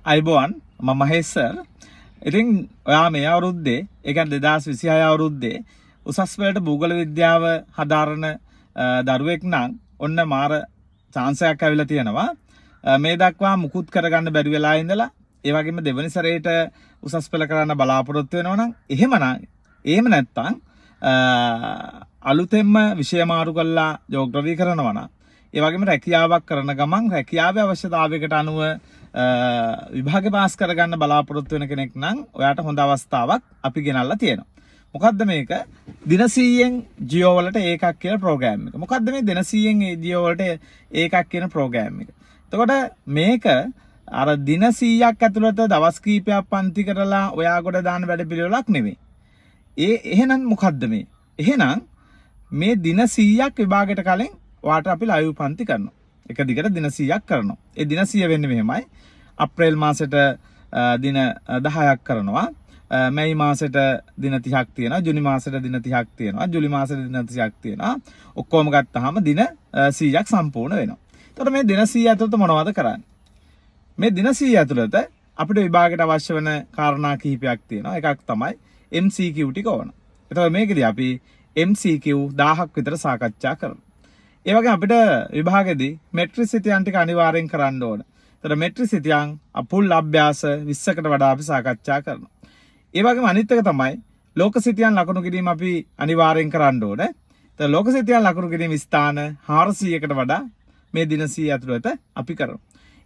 අයිබෝන් මම මහේෂ් සර්. ඉතින් ඔයා මේ අවුරුද්දේ ඒ කියන්නේ 2026 අවුරුද්දේ උසස් වලට භූගෝල විද්‍යාව හදාරන දරුවෙක් නම් ඔන්න මාර chance එකක් ඇවිල්ලා තියෙනවා. මේ දක්වා මුකුත් කරගන්න බැරි වෙලා ඉඳලා ඒ වගේම දෙවෙනි සැරේට උසස් පෙළ කරන්න බලාපොරොත්තු වෙනවා නම් එහෙම නැත්තම් අලුතෙන්ම විෂය මාරු කරලා ජෝග්‍රෆි කරනවා නම් ඒ වගේම රැකියාවක් කරන ගමන් රැකියාවේ අවශ්‍යතාවයකට අනුව විභාග පාස් කරගන්න බලාපොරොත්තු වෙන කෙනෙක් නම් ඔයාට හොඳ අවස්ථාවක් අපි ගෙනල්ලා තියෙනවා. මොකද්ද මේක? දින 100න් ජියෝ වලට ඒකක් කියන ප්‍රෝග්‍රෑම් එක. මොකද්ද මේ දින 100න් ජියෝ වලට ඒකක් කියන ප්‍රෝග්‍රෑම් එක? එතකොට මේක අර දින 100ක් ඇතුළත දවස් කීපයක් පන්ති කරලා ඔයා කොට දාන වැඩ පිළිවෙලක් නෙමෙයි. එහෙනම් මොකද්ද මේ? එහෙනම් මේ දින 100ක් විභාගයට කලින් ඔයාට අපි ලයිව් පන්ති කරනවා. එක දිගට දින 100ක් කරනවා. ඒ දින 100 වෙන්නේ මෙහෙමයි. අප්‍රේල් මාසෙට දින 10ක් කරනවා. මැයි මාසෙට දින 30ක් තියෙනවා. ජූනි මාසෙට දින 30ක් තියෙනවා. ජූලි මාසෙට දින 30ක් තියෙනවා. ඔක්කොම ගත්තාම දින 100ක් සම්පූර්ණ වෙනවා. එතකොට මේ දින 100 ඇතුළත මොනවද කරන්නේ? මේ දින 100 ඇතුළත අපිට විභාගයට අවශ්‍ය වෙන කාරණා කිහිපයක් තියෙනවා. එකක් තමයි MCQ ටික ඕන. එතකොට මේකදී අපි MCQ 1000ක් විතර සාකච්ඡා කරනවා. ඒ වගේ අපිට විභාගෙදී මෙට්‍රිසිටියන් ටික අනිවාර්යෙන් කරන්න ඕන. එතකොට මෙට්‍රිසිටියන් අපුල් අභ්‍යාස 20කට වඩා අපි සාකච්ඡා කරනවා. ඒ වගේම අනිත් එක තමයි ලෝකසිටියන් ලකුණු කිරීම අපි අනිවාර්යෙන් කරන්න ඕන. එතකොට ලෝකසිටියන් ලකුණු කිරීම ස්ථාන 400කට වඩා මේ දින 100 ඇතුළත අපි කරනවා.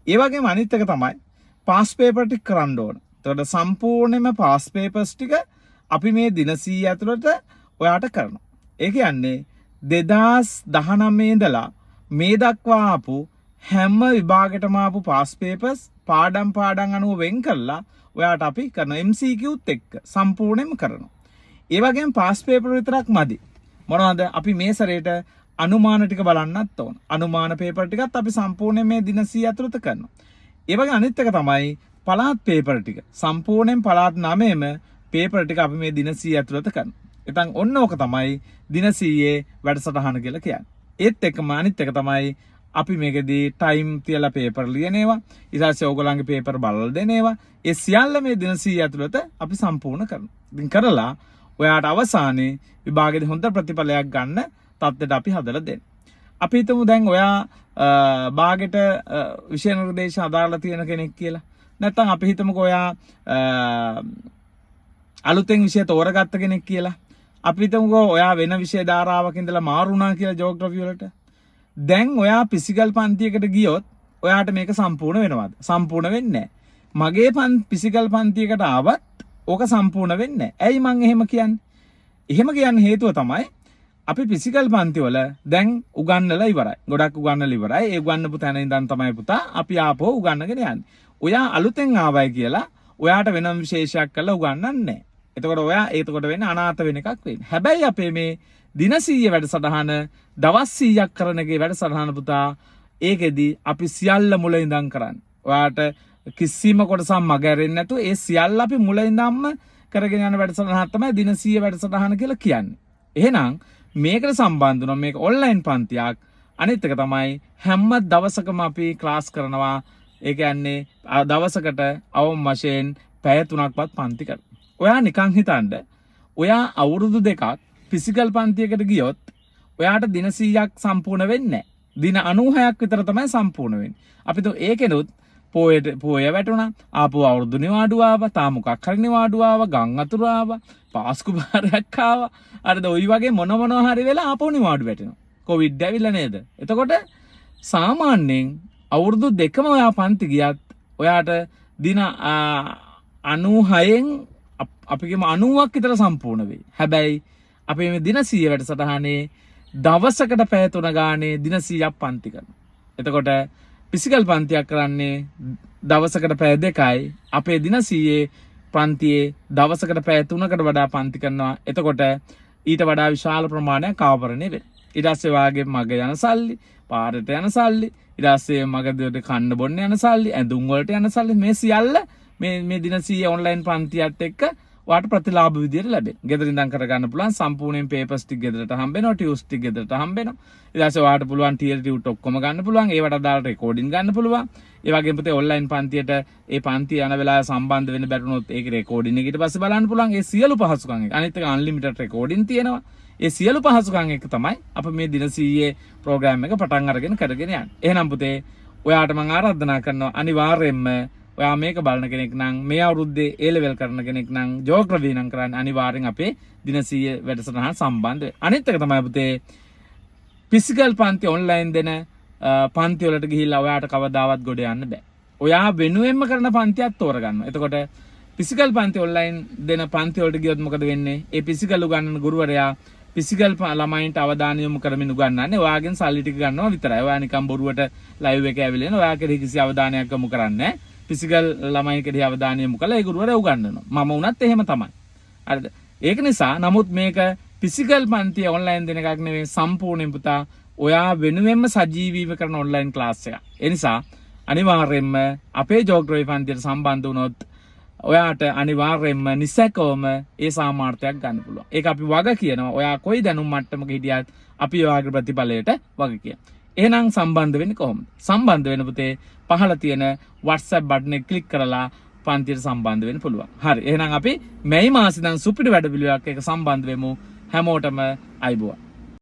ඒ වගේම අනිත් එක තමයි පාස් පේපර් ටික කරන්න ඕන. එතකොට සම්පූර්ණයෙන්ම පාස් පේපර්ස් ටික අපි මේ දින 100 ඇතුළත ඔයාට කරනවා. ඒ කියන්නේ 2019 ඉඳලා මේ දක්වා ආපු හැම විභාගෙටම ආපු පාස් පේපර්ස් පාඩම් අනුව වෙන් කරලා ඔයාට අපි කරන MCQත් එක්ක සම්පූර්ණයෙන්ම කරනවා. ඒ වගේම පාස් පේපර් විතරක් මදි. මොනවද? අපි මේ සැරේට අනුමාන ටික බලන්නත් ඕන. අනුමාන පේපර් ටිකත් අපි සම්පූර්ණයෙන් මේ දින 100 ඇතුළත කරනවා. ඒ වගේ අනිත් එක තමයි පළාත් පේපර් ටික. සම්පූර්ණයෙන් පළාත් 9ෙම පේපර් ටික අපි මේ දින 100 ඇතුළත කරනවා. ඉතින් ඔන්න ඕක තමයි දින 100 වැඩසටහන කියලා කියන්නේ. ඒත් එක්කම අනිත් එක තමයි අපි මේකෙදී ටයිම් තියලා පේපර් ලියනේවා. ඊට පස්සේ ඕගොල්ලන්ගේ පේපර් බලලා දෙනේවා. ඒ සියල්ල මේ දින 100 ඇතුළත අපි සම්පූර්ණ කරනවා. ඉතින් කරලා ඔයාට අවසානයේ විභාගෙදී හොඳ ප්‍රතිඵලයක් ගන්න තත්ත්වයට අපි හදලා දෙන්න. අපි හිතමු දැන් ඔයා භාගෙට විෂය නිර්දේශ අදාළලා තියෙන කෙනෙක් කියලා. නැත්නම් අපි හිතමුකෝ ඔයා අලුතෙන් විෂය තෝරගත්ත කෙනෙක් කියලා. අපි හිතමුකෝ ඔයා වෙන විෂය ධාරාවක ඉඳලා මාරුණා කියලා ජෝග්‍රෆි වලට. දැන් ඔයා ෆිසිකල් පන්තියකට ගියොත් ඔයාට මේක සම්පූර්ණ වෙනවද? සම්පූර්ණ වෙන්නේ නැහැ. මගේ ෆිසිකල් පන්තියකට ආවත් ඕක සම්පූර්ණ වෙන්නේ නැහැ. ඇයි මං එහෙම කියන්නේ? එහෙම කියන්න හේතුව තමයි අපි ෆිසිකල් පන්ති වල දැන් උගන්නලා ඉවරයි. ගොඩක් උගන්නලා ඉවරයි. ඒ උගන්නපු තැන ඉඳන් තමයි පුතා අපි ආපහු උගන්නගෙන යන්නේ. ඔයා අලුතෙන් ආවයි කියලා ඔයාට වෙනම විශේෂයක් කරලා උගන්නන්නේ නැහැ. එතකොට ඔයා එතකොට වෙන්නේ අනාථ වෙන එකක් වෙන්නේ. හැබැයි අපේ මේ දින 100 වැඩසටහන දවස් 100ක් කරන එකේ වැඩසටහන පුතා ඒකෙදි අපි සියල්ල මුල ඉඳන් කරන්නේ. ඔයාට කිසිම කොටසක් මගහැරෙන්නේ නැතුව ඒ සියල්ල අපි මුල ඉඳන්ම කරගෙන යන වැඩසටහන තමයි දින 100 වැඩසටහන කියලා කියන්නේ. එහෙනම් මේකට සම්බන්ධ වුණා මේක ඔන්ලයින් පන්තියක්. අනිත් එක තමයි හැම දවසකම අපි ක්ලාස් කරනවා. ඒ කියන්නේ දවසකට අවම වශයෙන් පැය 3ක්වත් පන්ති කරනවා. ඔයා නිකන් හිතන්න ඔයා අවුරුදු 2ක් ෆිසිකල් පන්තියකට ගියොත් ඔයාට දින 100ක් සම්පූර්ණ වෙන්නේ නැහැ. දින 96ක් විතර තමයි සම්පූර්ණ වෙන්නේ. අපි તો ඒකෙනුත් පොය වැටුණා. ආපහු අවුරුදු නිවාඩු ආවා. තා මොකක් හරි නිවාඩු ආවා. ගම් අතුරු ආවා. පාස්කු බාරයක් ආවා. අරද ওই වගේ මොනවා හරි වෙලා ආපහු නිවාඩු වැටෙනවා. කොවිඩ් ඇවිල්ලා නේද? එතකොට සාමාන්‍යයෙන් අවුරුදු 2කම ඔයා පන්ති ගියත් ඔයාට දින 96න් අපි කියමු 90ක් විතර සම්පූර්ණ වෙයි. හැබැයි අපේ මේ දින 100 වැඩසටහනේ දවසකට පැය 3 ගානේ දින 100ක් පන්ති කරනවා. එතකොට ෆිසිකල් පන්තියක් කරන්නේ දවසකට පැය 2යි. අපේ දින 100 පන්තියේ දවසකට පැය 3කට වඩා පන්ති කරනවා. එතකොට ඊට වඩා විශාල ප්‍රමාණයක් ආවරණය වෙනවා. ඊට පස්සේ වාගේ මග යන සල්ලි, පාරට යන සල්ලි, ඊට පස්සේ මගදී කන්න බොන්න යන සල්ලි, ඇඳුම් වලට යන සල්ලි මේ සියල්ල මේ දින 100 ඔන්ලයින් පන්තියත් එක්ක ඔයාට ප්‍රතිලාභ විදියට ලැබෙනවා. ගෙදර ඉඳන් කරගන්න පුළුවන් සම්පූර්ණයෙන් පේපර්ස් ටික ගෙදරට හම්බෙනවා, ටියුස් ටික ගෙදරට හම්බෙනවා. ඊට පස්සේ ඔයාට පුළුවන් ටියර් ටියුට් ඔක්කොම ගන්න පුළුවන්. ඒවට අදාළ රෙකෝඩින් ගන්න පුළුවන්. ඒ වගේම පුතේ ඔන්ලයින් පන්තියට ඒ පන්ති යන වෙලාව සම්බන්ධ වෙන්න බැරිුණොත් ඒක රෙකෝඩින් එක ඊට පස්සේ බලන්න පුළුවන්. ඒ සියලු පහසුකම් එක. අනිත් එක අන්ලිමිටඩ් රෙකෝඩින් තියෙනවා. ඒ සියලු පහසුකම් එක තමයි අප මේ දින 100 ප්‍රෝග්‍රෑම් එක පටන් අරගෙන කරගෙන යන්නේ. එහෙනම් පුතේ ඔයාට මම ආරාධනා කරනවා අනිවාර්යයෙන්ම ඔයා මේක බලන කෙනෙක් නම් මේ අවුරුද්දේ A level කරන කෙනෙක් නම් ජෝග්‍රෆි නම් කරන්න අනිවාර්යෙන් අපේ දින 100 වැඩසටහන සම්බන්ධ වෙන්න. අනිත් එක තමයි පුතේ ෆිසිකල් පන්ති ඔන්ලයින් දෙන පන්ති වලට ගිහිල්ලා ඔයාට කවදාවත් ගොඩ යන්න බෑ. ඔයා වෙනුවෙන්ම කරන පන්තියක් තෝරගන්නවා. එතකොට ෆිසිකල් පන්ති ඔන්ලයින් දෙන පන්ති වලට ගියොත් මොකද වෙන්නේ? ඒ ෆිසිකල් උගන්වන ගුරුවරයා ෆිසිකල් ළමයින්ට අවධානය යොමු කරමින් උගන්වන්නේ ඔයාගෙන් සල්ලි ටික ගන්නවා විතරයි. ඔයා නිකන් බොරුවට ලයිව් එකේ ඇවිල්ලා එන ඔයා කෙරෙහි කිසි අවධානයක් යොමු කරන්නේ නැහැ. ෆිසිකල් ළමයි කෙරෙහි අවධානය යොමු කළා ඒ ගුරුවරයා උගන්වනවා. මම උනත් එහෙම තමයි. හරිද? ඒක නිසා නමුත් මේක ෆිසිකල් පන්ති ඔන්ලයින් දෙන එකක් නෙවෙයි සම්පූර්ණයෙන් පුතා ඔයා වෙනුවෙන්ම සජීවීව කරන ඔන්ලයින් ක්ලාස් එකක්. ඒ නිසා අනිවාර්යයෙන්ම අපේ ජෝග්‍රෆි පන්තියට සම්බන්ධ වුණොත් ඔයාට අනිවාර්යයෙන්ම නිසැකවම ඒ සාමාර්ථයක් ගන්න පුළුවන්. ඒක අපි වග කියනවා. ඔයා කොයි දැනුම් මට්ටමක හිටියත් අපි ඔයාගේ ප්‍රතිඵලයට වග කියනවා. එහෙනම් සම්බන්ධ වෙන්නේ කොහොමද? සම්බන්ධ වෙන පුතේ පහළ තියෙන WhatsApp බටන් එක ක්ලික් කරලා පන්තියට සම්බන්ධ වෙන්න පුළුවන්. හරි. එහෙනම් අපි මේ මාසෙ ඉඳන් සුපිරි වැඩ පිළිවෙලක් එක සම්බන්ධ වෙමු. හැමෝටම අයබෝවන්.